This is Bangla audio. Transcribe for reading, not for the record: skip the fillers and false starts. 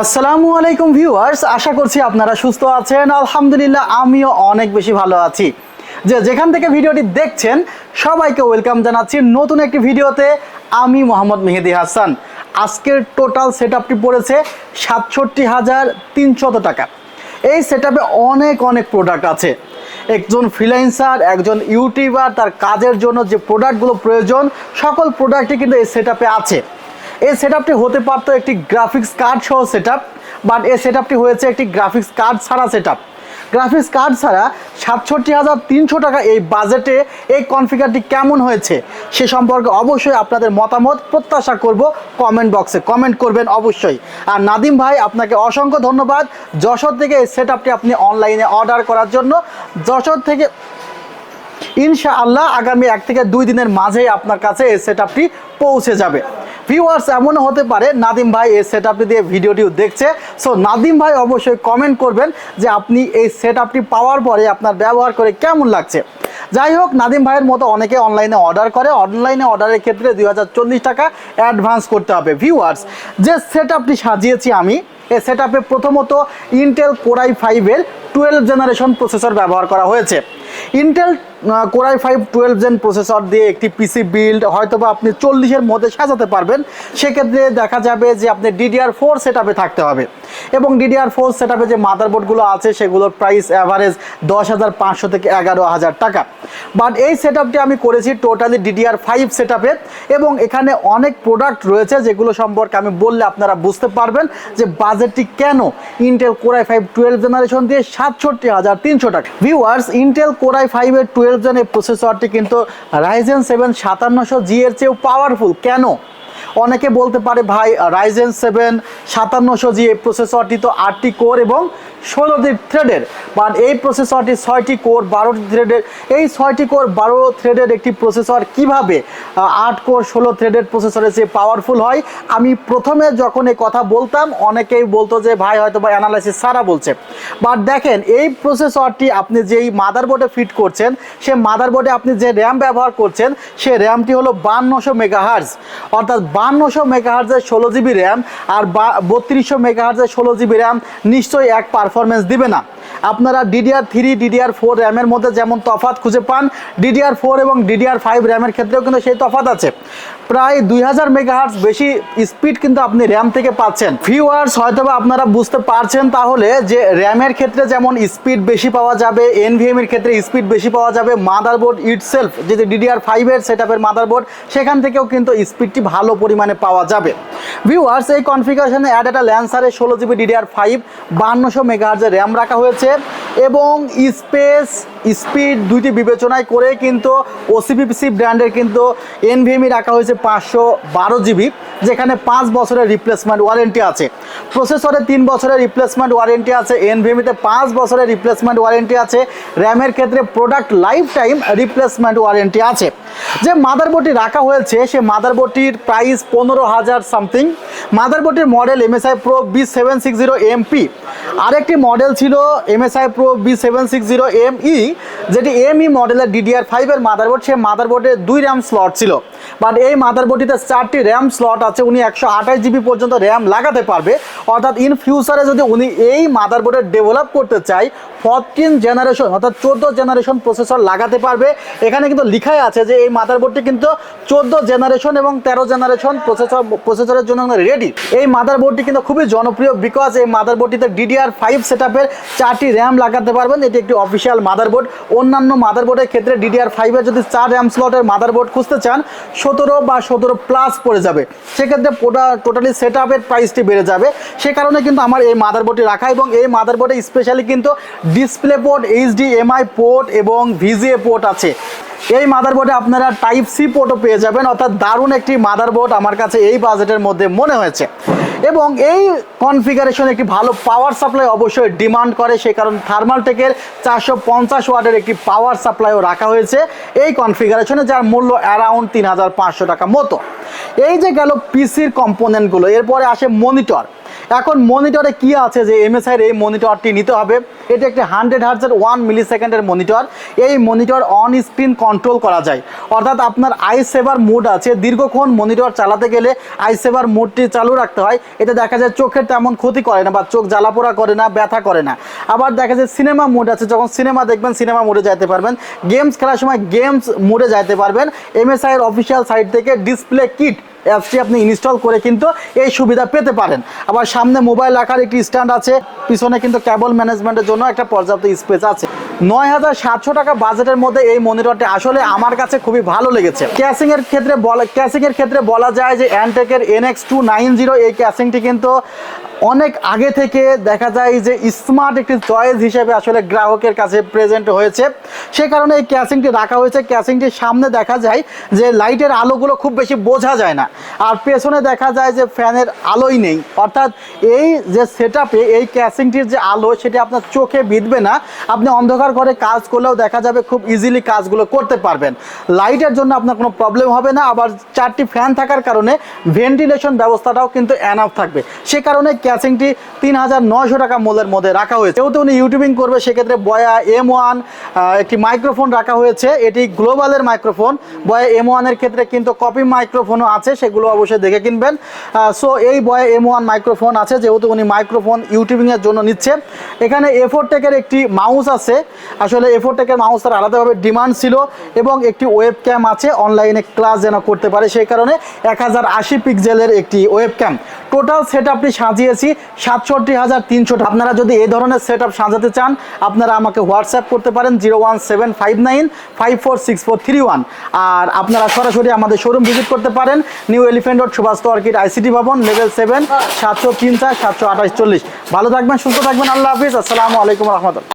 আসসালামু আলাইকুম ভিউয়ার্স, আশা করছি আপনারা সুস্থ আছেন। আলহামদুলিল্লাহ আমিও অনেক বেশি ভালো আছি। যেখান থেকে ভিডিওটি দেখছেন সবাইকে ওয়েলকাম জানাচ্ছি নতুন একটি ভিডিওতে। আমি মোহাম্মদ মেহেদি হাসান। আজকের টোটাল সেটআপটি পড়েছে ৬৭,৩০০ টাকা। এই সেটআপে অনেক প্রোডাক্ট আছে। একজন ফ্রিল্যান্সার, একজন ইউটিউবার তার কাজের জন্য যে প্রোডাক্টগুলো প্রয়োজন সকল প্রোডাক্টই কিন্তু এই সেটআপে আছে। এই সেটআপটি হতে পারতো একটি গ্রাফিক্স কার্ড সহ সেটআপ, বাট এই সেটআপটি হয়েছে একটি গ্রাফিক্স কার্ড ছাড়া সেটআপ। গ্রাফিক্স কার্ড ছাড়া ৬৭,৩০০ টাকা এই বাজেটে এই কনফিগারটি কেমন হয়েছে সে সম্পর্কে অবশ্যই আপনাদের মতামত প্রত্যাশা করব। কমেন্ট বক্সে কমেন্ট করবেন অবশ্যই। আর নাদিম ভাই, আপনাকে অসংখ্য ধন্যবাদ যশোর থেকে এই সেটআপটি আপনি অনলাইনে অর্ডার করার জন্য। যশোর থেকে ইনশাআল্লাহ আগামী ১ থেকে ২ দিনের মাঝেই আপনার কাছে এই সেটআপটি পৌঁছে যাবে। ভিউয়ার্স, এমনও হতে পারে নাদিম ভাই এই সেটআপটি দিয়ে ভিডিওটিও দেখছে। সো নাদিম ভাই অবশ্যই কমেন্ট করবেন যে আপনি এই সেটআপটি পাওয়ার পরে আপনার ব্যবহার করে কেমন লাগছে। যাই হোক, নাদিম ভাইয়ের মতো অনেকে অনলাইনে অর্ডার করে। অনলাইনে অর্ডারের ক্ষেত্রে ২০৪০ টাকা অ্যাডভান্স করতে হবে। ভিউয়ার্স, যে সেটআপটি সাজিয়েছি আমি, এই সেটআপে প্রথমত ইন্টেল কোর i5-এর 12 জেনারেশন প্রসেসর ব্যবহার করা হয়েছে। Intel core i5 12 gen processor দিয়ে একটি পিসি বিল্ড হয়তোবা আপনি 40-এর মধ্যে সাজাতে পারবেন। সেক্ষেত্রে দেখা যাবে যে আপনি DDR4 সেটআপে থাকতে হবে, এবং DDR4 সেটআপে যে মাদারবোর্ডগুলো আছে সেগুলোর প্রাইস অ্যাভারেজ 10,৫০০ থেকে 11,০০০ টাকা। বাট এই সেটআপটি আমি করেছি টোটালি DDR5 সেটআপে, এবং এখানে অনেক প্রোডাক্ট রয়েছে যেগুলো সম্পর্কে আমি বললে আপনারা বুঝতে পারবেন যে বাজেটটি কেন ইন্টেল কোর i5 12 জেনারেশন দিয়ে ৬৭,৩০০ টাকা। ভিউয়ার্স, ইন্টেল কোর i5-এর 12 জেন এই প্রসেসরটি কিন্তু Ryzen 7 5700G এর চেয়েও পাওয়ারফুল। কেন? অনেকে বলতে পারে ভাই Ryzen 7 5700G এই প্রসেসরটি তো 8টি কোর এবং 16টি থ্রেডের, বাট এই প্রসেসরটি 6টি কোর 12টি থ্রেডের। এই 6টি কোর 12 থ্রেডের একটি প্রসেসর কিভাবে 8 কোর 16 থ্রেডের প্রসেসরের চেয়ে পাওয়ারফুল হয়? আমি প্রথমে যখন এই কথা বলতাম অনেকেই বলতো যে ভাই হয়তো বা অ্যানালাইসিস সারা বলছে। বাট দেখেন, এই প্রসেসরটি আপনি যেই মাদারবোর্ডে ফিট করছেন সে মাদারবোর্ডে আপনি যে র্যাম ব্যবহার করছেন সে র্যামটি হলো 5200 মেগাহার্জ, অর্থাৎ 5200 মেগাহার্জের 16 জিবি র্যাম আর 3200 মেগাহার্জের 16 জিবি র্যাম নিশ্চয়ই এক পারফরমেন্স দিবে না। আপনারা DDR3 DDR4 র্যামের মধ্যে যেমন তফাৎ খুঁজে পান, DDR4 এবং DDR5 র্যামের ক্ষেত্রেও কিন্তু সেই তফাৎ আছে। প্রায় 2000 মেগাহার্জ বেশি স্পিড কিন্তু আপনি র্যাম থেকে পাচ্ছেন। ভিউয়ার্স, হয়তোবা আপনারা বুঝতে পারছেন তাহলে যে র্যামের ক্ষেত্রে যেমন স্পিড বেশি পাওয়া যাবে, NVMe এর ক্ষেত্রে স্পিড বেশি পাওয়া যাবে, মাদারবোর্ড ইটসেলফ যে DDR5-এর সেটআপের মাদারবোর্ড সেখান থেকেও কিন্তু স্পিডটি ভালো পরিমাণে পাওয়া যাবে। ভিউয়ার্স, এই কনফিগারেশনে অ্যাড একটা ল্যান্সারের 16 জিবি DDR5 5200 মেগাহার্জের র্যাম রাখা হয়েছে, এবং স্পিড দুইটি বিবেচনায় করে কিন্তু OCPC ব্র্যান্ডের কিন্তু NVMe রাখা হয়েছে 512 জিবি, যেখানে 5 বছরের রিপ্লেসমেন্ট ওয়ারেন্টি আছে। প্রসেসরে 3 বছরের রিপ্লেসমেন্ট ওয়ারেন্টি আছে, NVMe-তে 5 বছরের রিপ্লেসমেন্ট ওয়ারেন্টি আছে, র্যামের ক্ষেত্রে product life time replacement warranty আছে। যে মাদারবোর্ডটি রাখা হয়েছে সে মাদারবোর্ডটির প্রাইস 15,000 সামথিং। মাদারবোর্ডটির মডেল MSI Pro B760MP, আরেকটি মডেল ছিল MSI Pro B760ME, যেটি ME মডেলের DDR5-এর মাদারবোর্ড। সে মাদারবোর্ডে 2 র্যাম স্লট ছিল, বাট এই মাদারবোর্ডটিতে 4টি র্যাম স্লট আছে। উনি 128 জিবি পর্যন্ত র্যাম লাগাতে পারবে, অর্থাৎ ইন ফিউচারে যদি উনি এই মাদারবোর্ডে ডেভেলপ করতে চায় 14 জেনারেশন অর্থাৎ 14 জেনারেশন প্রসেসর লাগাতে পারবে। এখানে কিন্তু লেখাই আছে যে এই মাদারবোর্ডটি কিন্তু 14 জেনারেশন এবং 13 জেনারেশন প্রসেসরের জন্য রেডি। এই মাদারবোর্ডটি কিন্তু খুবই জনপ্রিয়, বিকজ এই মাদারবোর্ডটিতে DDR5 সেটআপের 4টি র্যাম লাগাতে পারবেন। এটি একটি অফিসিয়াল মাদারবোর্ড। অন্যান্য মাদারবোর্ডের ক্ষেত্রে DDR5-এর যদি 4 র্যাম স্লটের মাদারবোর্ড খুঁজতে চান 17 বা 17 প্লাস পড়ে যাবে, সেক্ষেত্রে টোটালি সেটআপের প্রাইসটি বেড়ে যাবে। সে কারণে কিন্তু আমার এই মাদারবোর্ডটি রাখা, এবং এই মাদারবোর্ডে স্পেশালি কিন্তু ডিসপ্লে পোর্ট, HDMI পোর্ট এবং VGA পোর্ট আছে। এই মাদারবোর্ডে আপনারা Type-C পোর্টও পেয়ে যাবেন, অর্থাৎ দারুণ একটি মাদারবোর্ড আমার কাছে এই বাজেটের মধ্যে মনে হয়েছে। এবং এই কনফিগারেশন একটি ভালো পাওয়ার সাপ্লাই অবশ্যই ডিমান্ড করে, সে কারণে থার্মালটেকের 450 ওয়াটের একটি পাওয়ার সাপ্লাইও রাখা হয়েছে এই কনফিগারেশনে, যার মূল্য অ্যারাউন্ড 3,500 টাকা মতো। এই যে গেল পিসির কম্পোনেন্টগুলো, এরপরে আসে মনিটর। এখন মনিটরে কি আছে যে MSI এর এই মনিটরটি নিতে হবে? এটি একটি 100 হার্টজের 1 মিলি সেকেন্ডের মনিটর। এই মনিটর অন স্ক্রিন কন্ট্রোল করা যায়, অর্থাৎ আপনার আই সেভার মোড আছে। দীর্ঘক্ষণ মনিটর চালাতে গেলে আই সেভার মোডটি চালু রাখতে হয়। এটা দেখা যায় চোখের তেমন ক্ষতি করে না বা চোখ জ্বালাপোড়া করে না, ব্যথা করে না। আবার দেখা যায় সিনেমা মোড আছে, যখন সিনেমা দেখবেন সিনেমা মোডে যাইতে পারবেন, গেমস খেলার সময় গেমস মোডে যাইতে পারবেন। MSI এর অফিসিয়াল সাইট থেকে ডিসপ্লে কিট অ্যাপসটি আপনি ইনস্টল করে কিন্তু এই সুবিধা পেতে পারেন। আবার সামনে মোবাইল রাখার একটি স্ট্যান্ড আছে, পিছনে কিন্তু কেবল ম্যানেজমেন্টের জন্য একটা পর্যাপ্ত স্পেস আছে। ৯,৭০০ টাকা বাজেটের মধ্যে এই মনিটরটি আসলে আমার কাছে খুবই ভালো লেগেছে। ক্যাসিং এর ক্ষেত্রে বলা যায় যে অ্যানটেকের NX290 এই ক্যাসিংটি কিন্তু অনেক আগে থেকে দেখা যায় যে স্মার্ট একটি চয়েস হিসেবে আসলে গ্রাহকের কাছে প্রেজেন্ট হয়েছে। সে কারণে এই ক্যাসিংটি রাখা হয়েছে। ক্যাসিংটির সামনে দেখা যায় যে লাইটের আলোগুলো খুব বেশি বোঝা যায় না, আর পেছনে দেখা যায় যে ফ্যানের আলোই নেই। অর্থাৎ এই যে সেটআপে এই ক্যাসিংটির যে আলো সেটি আপনার চোখে বিঁধবে না। আপনি অন্ধকার ঘরে কাজ করলেও দেখা যাবে খুব ইজিলি কাজগুলো করতে পারবেন। লাইটের জন্য আপনার কোনো প্রবলেম হবে না। আবার 4টি ফ্যান থাকার কারণে ভেন্টিলেশন ব্যবস্থাটাও কিন্তু এনাফ থাকবে। সে কারণে ক্যাসিংটি ৩,৯০০ টাকা মূল্যের মধ্যে রাখা হয়েছে। যেহেতু উনি ইউটিউবিং করবে সেক্ষেত্রে বয়া M1 একটি মাইক্রোফোন রাখা হয়েছে। এটি গ্লোবালের মাইক্রোফোন। বয়া M1 এর ক্ষেত্রে কিন্তু কপি মাইক্রোফোনও আছে, সেগুলো অবশ্যই দেখে কিনবেন। সো এই বয়া M1 মাইক্রোফোন আছে, যেহেতু উনি মাইক্রোফোন ইউটিউবিংয়ের জন্য নিচ্ছে। এখানে A4টেকের একটি মাউস আছে। আসলে A4টেকের মাউসের আলাদাভাবে ডিমান্ড ছিল, এবং একটি ওয়েব ক্যাম আছে, অনলাইনে ক্লাস যেন করতে পারে সেই কারণে 1080 পিক্সেলের একটি ওয়েব ক্যাম। টোটাল সেট আপটি সাজিয়েছি ৬৭,৩০০ টাকা। আপনারা যদি এই ধরনের সেট আপ সাজাতে চান আপনারা আমাকে হোয়াটসঅ্যাপ করতে পারেন 01759546431। আর আপনারা সরাসরি আমাদের শোরুম ভিজিট করতে পারেন new elephant road, Subhash orchid ICT ভবন, লেভেল 7, 703 728 40। ভালো থাকবেন, সুস্থ থাকবেন, আল্লাহ হাফিজ, আসসালামু আলাইকুম রহমতুল্লাহ।